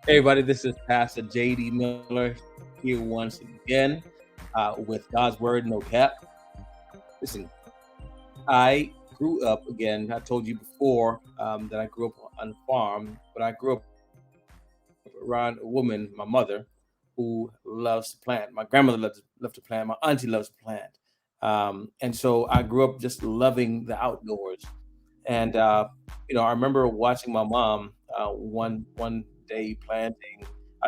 Hey, everybody, this is Pastor JD Miller here once again with God's Word No Cap. Listen, I grew up again. I told you before that I grew up on a farm, but I grew up around a woman, my mother, who loves to plant. My grandmother loved to plant. My auntie loves to plant. And so I grew up just loving the outdoors. And I remember watching my mom one day planting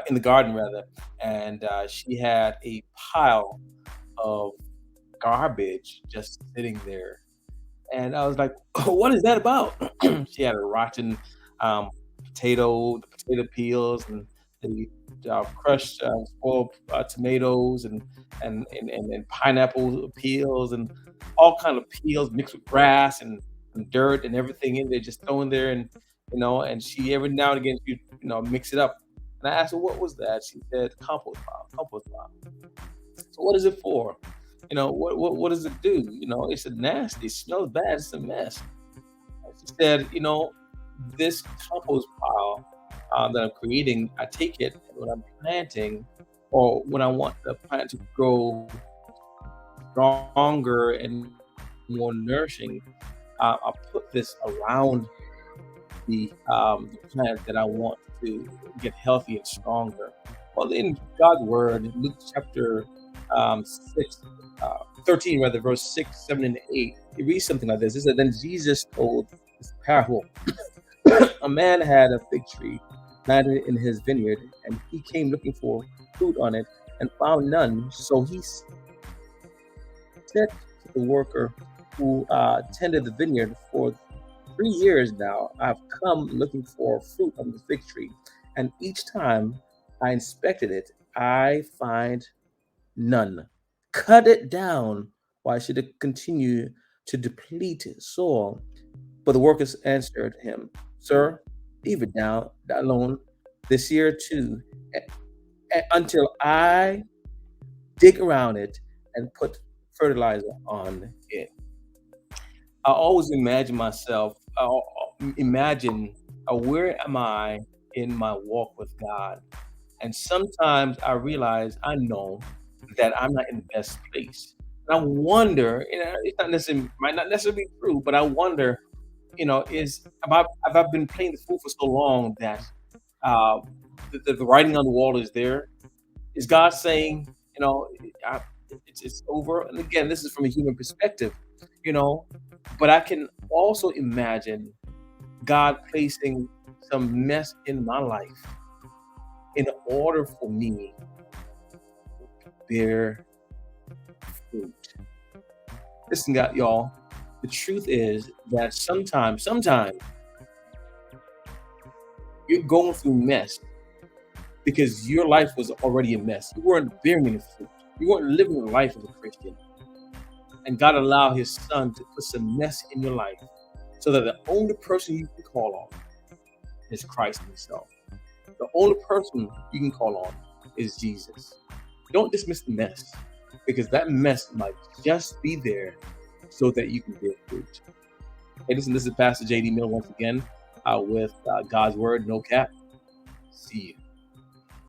in the garden rather, and she had a pile of garbage just sitting there, and I was like, "What is that about?" She had a rotten um, the potato peels, and the crushed spoiled tomatoes, and pineapple peels, and all kind of peels mixed with grass and dirt and everything in there, just thrown there, and and she every now and again she mix it up. And I asked her what was that. She said compost pile, compost pile. So what is it for? What does it do? It's a nasty, it smells bad, it's a mess. She said, this compost pile that I'm creating, I take it when I'm planting or when I want the plant to grow stronger and more nourishing. I'll put this around the plant that I want to get healthy and stronger. Well, in God's word, Luke chapter 6, 13, rather, verse 6, 7, and 8, it reads something like this. It said, Then Jesus told this parable. A man had a fig tree planted in his vineyard, and he came looking for fruit on it and found none. So he said to the worker who tended the vineyard, For 3 years now, I've come looking for fruit on the fig tree, and each time I inspected it, I find none. Cut it down. Why should it continue to deplete soil? But the workers answered him, Sir, leave it down alone this year too, until I dig around it and put fertilizer on it. I always imagine myself, imagine where am I in my walk with God? And sometimes I realize I know that I'm not in the best place. And I wonder, it's not necessarily might not necessarily be true, but I wonder, is have I been playing the fool for so long that uh, the writing on the wall is there? Is God saying, I, it's over? And again, this is from a human perspective, you know, but I can also imagine God placing some mess in my life in order for me to bear fruit. Listen, God, y'all. The truth is that sometimes you're going through mess because your life was already a mess. You weren't bearing any fruit. You weren't living a life as a Christian. And God allowed His Son to put some mess in your life so that the only person you can call on is Christ Himself. The only person you can call on is Jesus. Don't dismiss the mess because that mess might just be there so that you can bear fruit. Hey, listen, this is Pastor JD Miller once again with God's Word, No Cap. See you.